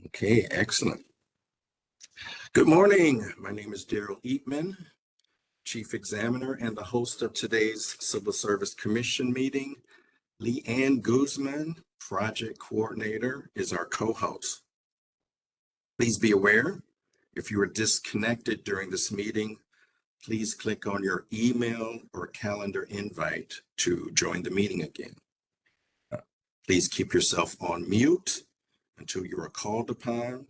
Okay, excellent. Good morning. My name is Daryl Eatman, Chief Examiner and the host of today's Civil Service Commission meeting. Leanne Guzman, Project Coordinator, is our co-host. Please be aware, if you are disconnected during this meeting, please click on your email or calendar invite to join the meeting again. Please keep yourself on mute until you are called upon.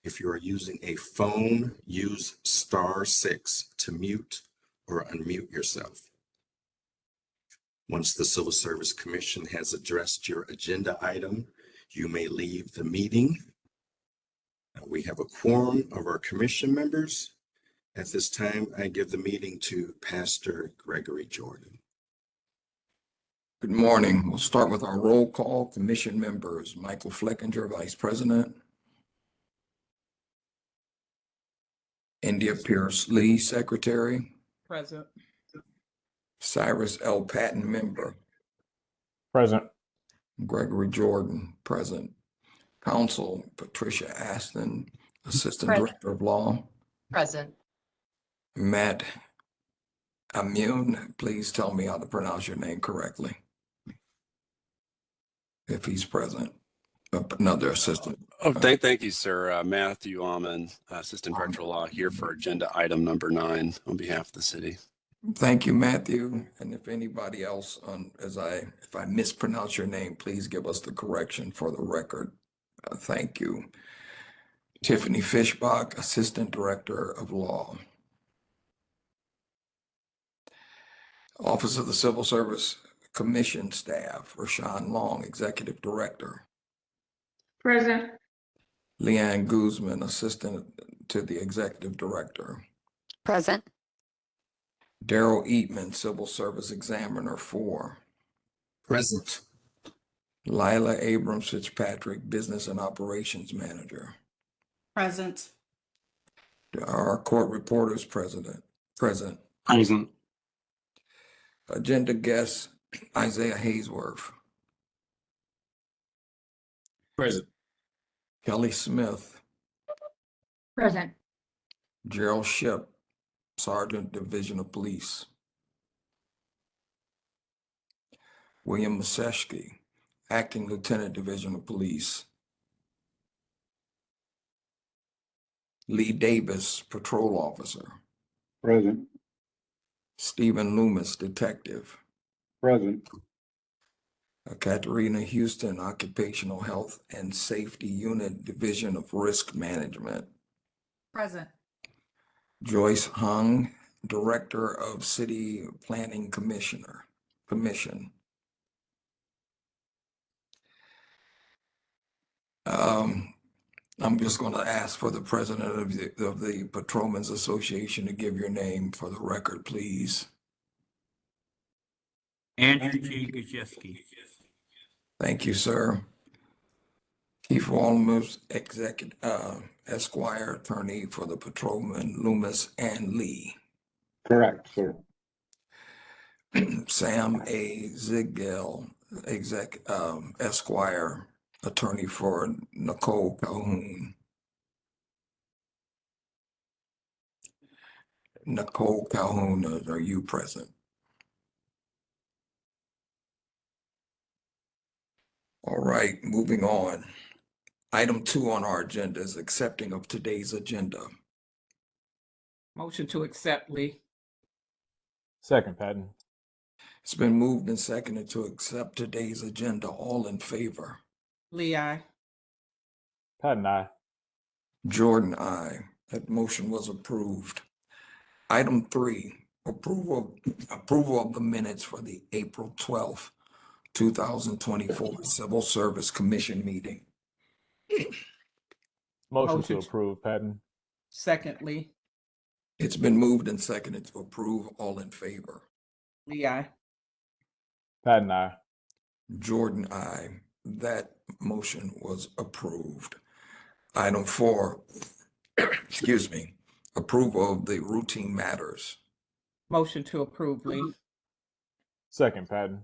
If you are using a phone, use *6 to mute or unmute yourself. Once the Civil Service Commission has addressed your agenda item, you may leave the meeting. We have a quorum of our commission members. At this time, I give the meeting to Pastor Gregory Jordan. Good morning. We'll start with our roll call. Commission members: Michael Fleckinger, Vice President; India Pierce Lee, Secretary; Present. Cyrus L. Patton, Member; Present. Gregory Jordan, Present. Counsel: Patricia Aston, Assistant Present. Director of Law; Present. Matt Amune, please tell me how to pronounce your name correctly, if he's present. Another assistant. Thank you, sir. Matthew Almond, Assistant Director of Law, here for agenda item number 9 on behalf of the city. Thank you, Matthew. And if anybody else, if I mispronounce your name, please give us the correction for the record. Thank you. Tiffany Fishbach, Assistant Director of Law. Office of the Civil Service Commission Staff, Rashawn Long, Executive Director. Present. Leanne Guzman, Assistant to the Executive Director. Present. Daryl Eatman, Civil Service Examiner 4. Present. Lila Abrams Fitzpatrick, Business and Operations Manager. Present. Our court reporters present. Present. Agenda guest Isaiah Haysworth. Present. Kelly Smith. Present. Gerald Ship, Sergeant, Division of Police. William Maseshki, Acting Lieutenant, Division of Police. Lee Davis, Patrol Officer. Present. Stephen Loomis, Detective. Present. Katerina Houston, Occupational Health and Safety Unit, Division of Risk Management. Present. Joyce Hung, Director of City Planning Commission. I'm just going to ask for the president of the Patrolmen's Association to give your name for the record, please. Andrew G. Gajewski. Thank you, sir. Keith Walmus, Esquire, attorney for the Patrolmen Loomis and Lee. Correct, sir. Sam A. Ziegel, Esquire, attorney for Nicole Calhoun. Nicole Calhoun, are you present? All right, moving on. Item 2 on our agenda is accepting of today's agenda. Motion to accept, Lee. Second, Patton. It's been moved and seconded to accept today's agenda. All in favor? Lee, aye. Patton, aye. Jordan, aye. That motion was approved. Item 3, approval of the minutes for the April 12th, 2024 Civil Service Commission meeting. Motion to Motion. approve, Patton. Second, Lee. It's been moved and seconded to approve. All in favor? Lee, aye. Patton, aye. Jordan, aye. That motion was approved. Item 4, excuse me, approval of the routine matters. Motion to approve, Lee. Second, Patton.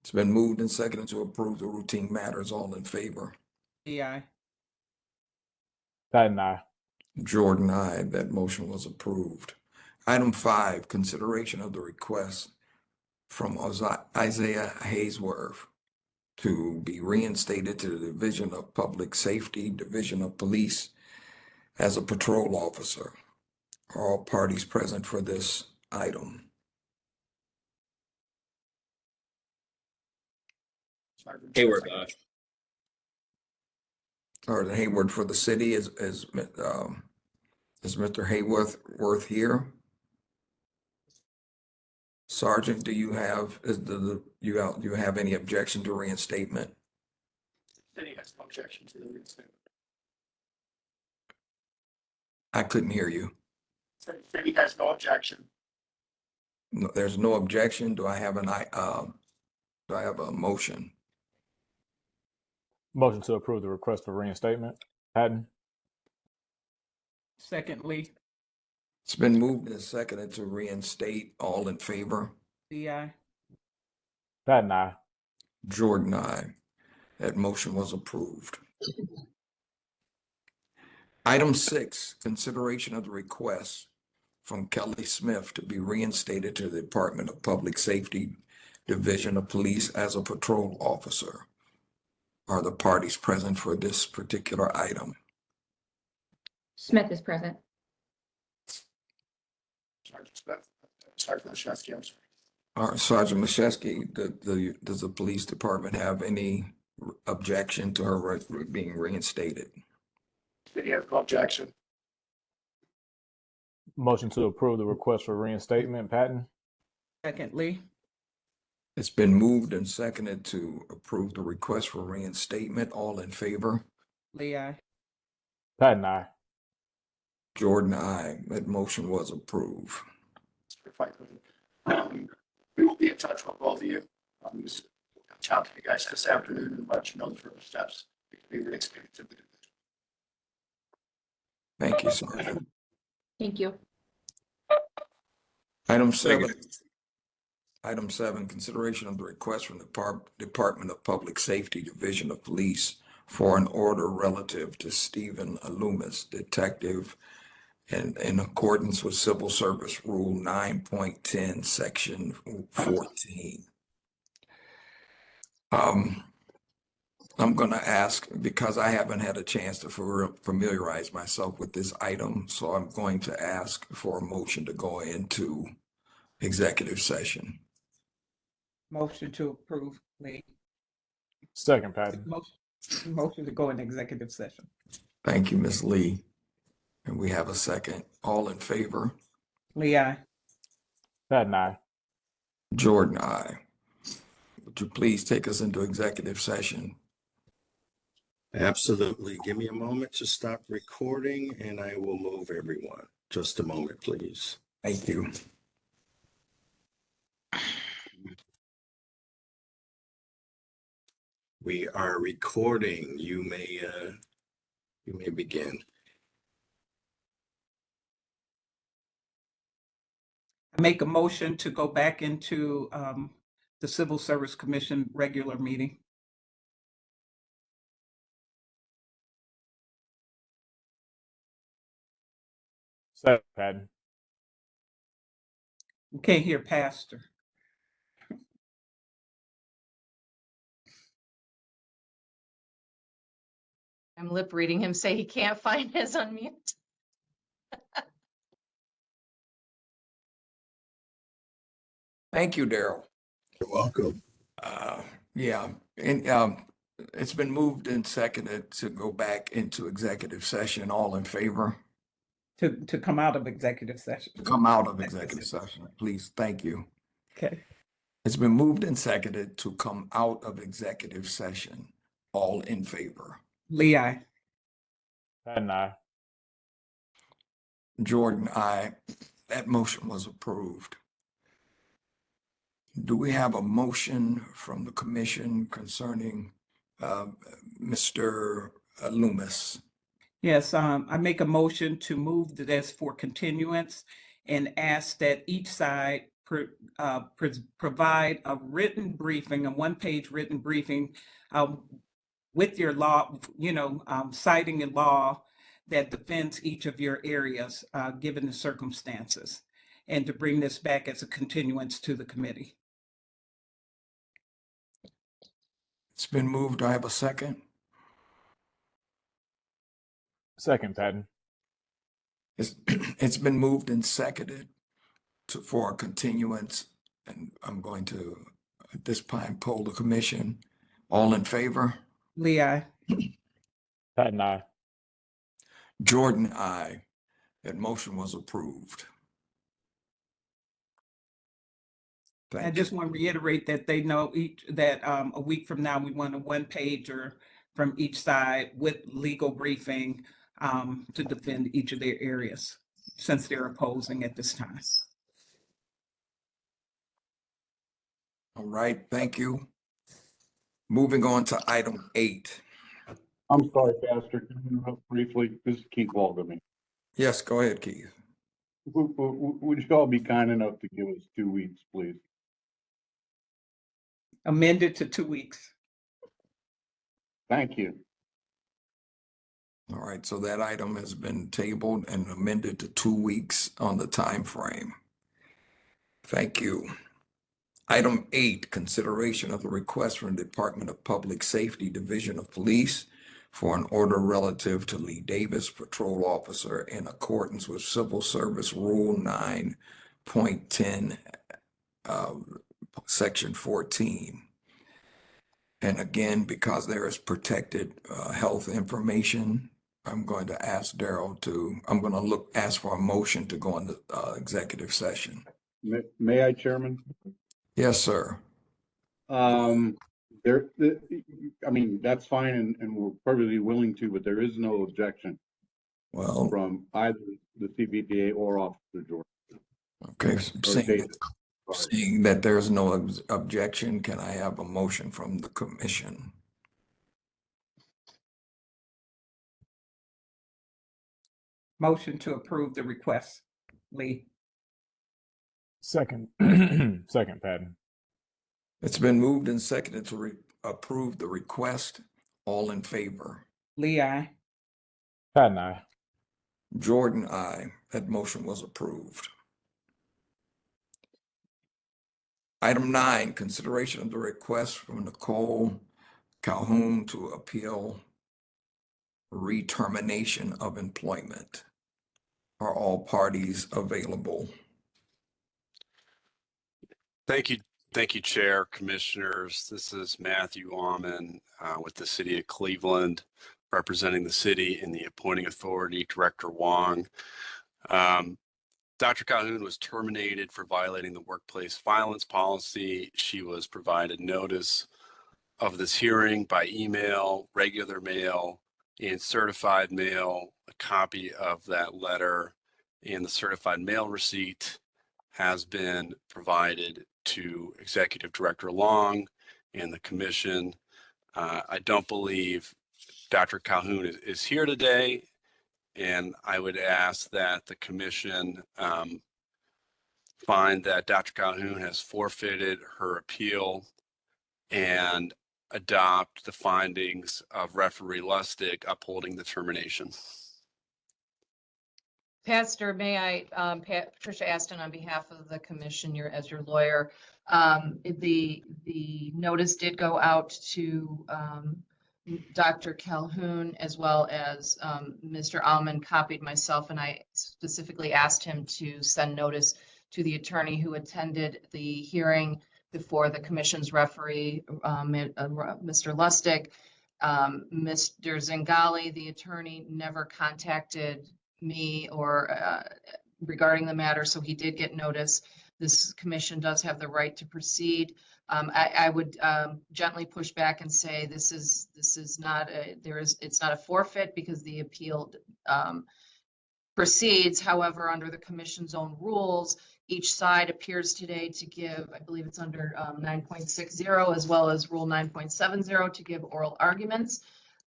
It's been moved and seconded to approve the routine matters. All in favor? Lee, I. Patton, aye. Jordan, I. That motion was approved. Item 5, consideration of the request from Isaiah Hayesworth to be reinstated to the Division of Public Safety, Division of Police as a patrol officer. Are all parties present for this item? Hayward, Or the Hayward for the city is Mr. Hayworth here? Sergeant, do you have, you have any objection to reinstatement? City has no objection to the reinstatement. I couldn't hear you. City has no objection. No, there's no objection. Do I have do I have a motion? Motion to approve the request for reinstatement. Patton, Second, Lee. It's been moved and seconded to reinstate. All in favor? Lee, I. Patton, aye. Jordan, I. That motion was approved. Item 6, consideration of the request from Kelly Smith to be reinstated to the Department of Public Safety, Division of Police as a patrol officer. Are the parties present for this particular item? Smith is present. Sergeant Smith, Sergeant Leshevsky, I'm sorry. All right, Sergeant Mashesky, does the police department have any objection to her being reinstated? City has no objection. Motion to approve the request for reinstatement. Patton, Second, Lee. It's been moved and seconded to approve the request for reinstatement. All in favor? Lee, I. Patton, aye. Jordan, I. That motion was approved. We will be in touch with both of you. Just reach out to you guys this afternoon and let you know the first steps. We can be reinstated to the division. Thank you, Sergeant. Thank you. Item 7. Item 7, consideration of the request from the Department of Public Safety, Division of Police for an order relative to Stephen Loomis, detective, and in accordance with Civil Service Rule 9.10, Section 14. I'm going to ask, because I haven't had a chance to familiarize myself with this item, so I'm going to ask for a motion to go into executive session. Motion to approve, Lee. Second, Patton. Motion to go in executive session. Thank you, Ms. Lee. And we have a second. All in favor? Lee, I. Patton, aye. Jordan, I. Would you please take us into executive session? Absolutely. Give me a moment to stop recording and I will move everyone. Just a moment, please. Thank you. We are recording. You may begin. I make a motion to go back into the Civil Service Commission regular meeting. Second, Patton. Can't hear Pastor. I'm lip reading him say he can't find his unmute. Thank you, Daryl. You're welcome. Yeah, and it's been moved and seconded to go back into executive session. All in favor? To come out of executive session. Come out of executive session, please. Thank you. Okay. It's been moved and seconded to come out of executive session. All in favor? Lee, I. Patton, aye. Jordan, I. That motion was approved. Do we have a motion from the commission concerning Mr. Loomis? Yes, I make a motion to move this for continuance and ask that each side provide a written briefing, a one-page written briefing with your law, citing a law that defends each of your areas, given the circumstances, and to bring this back as a continuance to the committee. It's been moved. Do I have a second? Second, Patton. It's been moved and seconded for a continuance, and I'm going to, at this point, poll the commission. All in favor? Lee, aye. Patton, aye. Jordan, aye. That motion was approved. I Thank just you. want to reiterate that they know that a week from now, we want a one-pager from each side with legal briefing to defend each of their areas, since they're opposing at this time. All right, thank you. Moving on to item 8. I'm sorry, Pastor, can I interrupt briefly? This is Keith Walgamy. Yes, go ahead, Keith. Would you all be kind enough to give us 2 weeks, please? Amended to 2 weeks. Thank you. All right, so that item has been tabled and amended to 2 weeks on the time frame. Thank you. Item 8, consideration of the request from the Department of Public Safety, Division of Police for an order relative to Lee Davis, patrol officer, in accordance with Civil Service Rule 9.10, Section 14. And again, because there is protected health information, I'm going to ask Daryl ask for a motion to go into executive session. May I, Chairman? Yes, sir. I mean, that's fine and we're perfectly willing to, but there is no objection Well, from either the CBDA or Officer Jordan. okay, Or Davis. Sorry. seeing that there's no objection, can I have a motion from the commission? Motion to approve the request. Lee. Second, second, Patton. It's been moved and seconded to approve the request. All in favor? Lee, aye. Patton, aye. Jordan, aye. That motion was approved. Item 9, consideration of the request from Nicole Calhoun to appeal re-termination of employment. Are all parties available? Thank you, Chair, Commissioners. This is Matthew Alman with the City of Cleveland, representing the city in the appointing authority, Director Wong. Dr. Calhoun was terminated for violating the workplace violence policy. She was provided notice of this hearing by email, regular mail, and certified mail. A copy of that letter and the certified mail receipt has been provided to Executive Director Long and the Commission. I don't believe Dr. Calhoun is here today, and I would ask that the Commission find that Dr. Calhoun has forfeited her appeal and adopt the findings of Referee Lustig upholding the termination. Pastor, may I, Patricia Aston, on behalf of the commission, as your lawyer, the notice did go out to Dr. Calhoun as well as Mr. Alman copied myself, and I specifically asked him to send notice to the attorney who attended the hearing before the commission's referee, Mr. Lustig. Mr. Zingali, the attorney, never contacted me or regarding the matter, so he did get notice. This commission does have the right to proceed. I would gently push back and say this is not it's not a forfeit because the appeal proceeds. However, under the commission's own rules, each side appears today to give, I believe it's under 9.60 as well as Rule 9.70 to give oral arguments.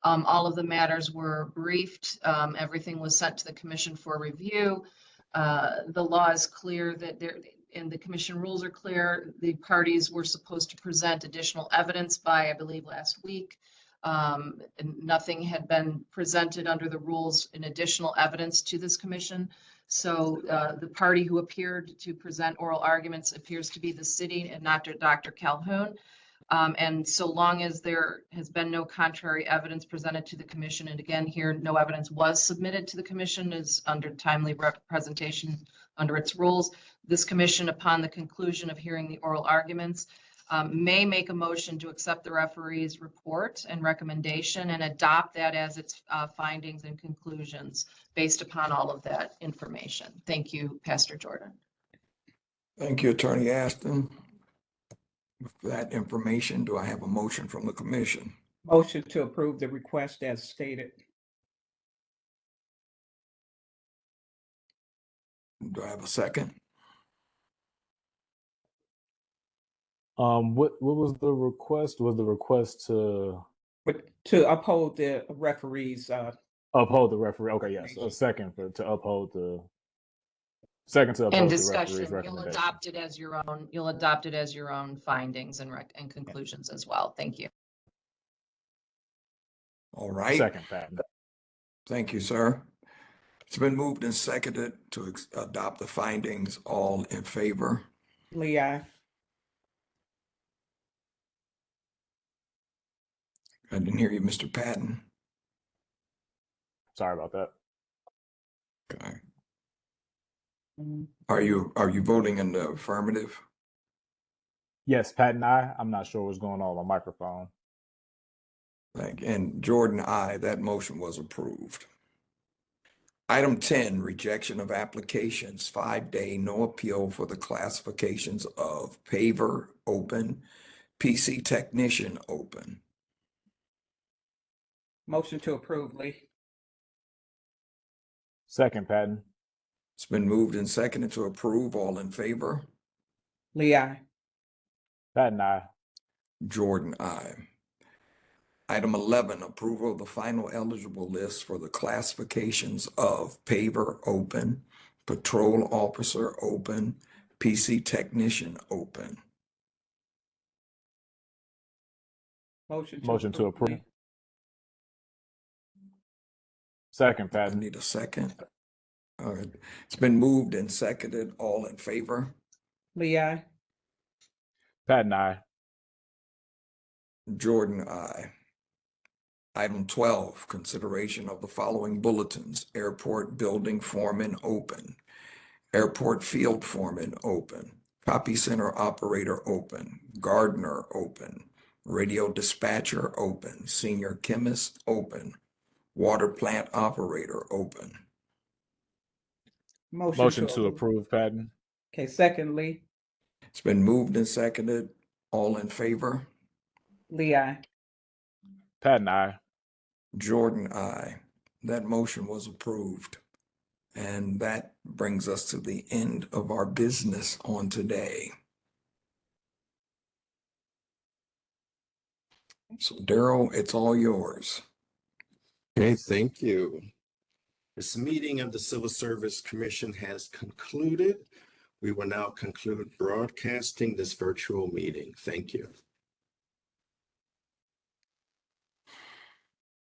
All of the matters were briefed. Everything was sent to the commission for review. The law is clear that and the commission rules are clear. The parties were supposed to present additional evidence by, I believe, last week. And nothing had been presented under the rules in additional evidence to this commission. So the party who appeared to present oral arguments appears to be the city and not Dr. Calhoun. And so long as there has been no contrary evidence presented to the commission, and again, here, no evidence was submitted to the commission is under timely presentation under its rules. This commission, upon the conclusion of hearing the oral arguments, may make a motion to accept the referee's report and recommendation and adopt that as its findings and conclusions based upon all of that information. Thank you, Pastor Jordan. Thank you, Attorney Aston. With that information, do I have a motion from the commission? Motion to approve the request as stated. Do I have a second? What was the request? Was the request to But to uphold the referee's, uphold the referee? Okay, yes, a second to uphold the second to In uphold the discussion, referee's you'll recommendation. adopt it as your own, you'll adopt it as your own findings and and conclusions as well. Thank you. All right. Second, Patton. Thank you, sir. It's been moved and seconded to adopt the findings. All in favor? Lee, aye. I didn't hear you, Mr. Patton. Sorry about that. Okay. Are you voting in the affirmative? Yes, Patton, I'm not sure what's going on with my microphone. Thank you. And Jordan, aye. That motion was approved. Item 10, rejection of applications, 5-day, no appeal for the classifications of paver open, PC technician open. Motion to approve, Lee. Second, Patton. It's been moved and seconded to approve. All in favor? Lee, aye. Patton, Jordan, aye. Item 11, approval of the final eligible list for the classifications of paver open, patrol officer open, PC technician open. Motion to approve. Lee. Second, I Patton. need a second. All right. It's been moved and seconded. All in favor? Lee, aye. Patton, Jordan, aye. Item 12, consideration of the following bulletins: airport building foreman open, airport field foreman open, copy center operator open, gardener open, radio dispatcher open, senior chemist open, water plant operator open. Motion to approve, Patton. Okay, second, Lee. It's been moved and seconded. All in favor? Lee, aye. Patton, Jordan, aye. That motion was approved. And that brings us to the end of our business on today. So Daryl, it's all yours. Okay, thank you. This meeting of the Civil Service Commission has concluded. We will now conclude broadcasting this virtual meeting. Thank you.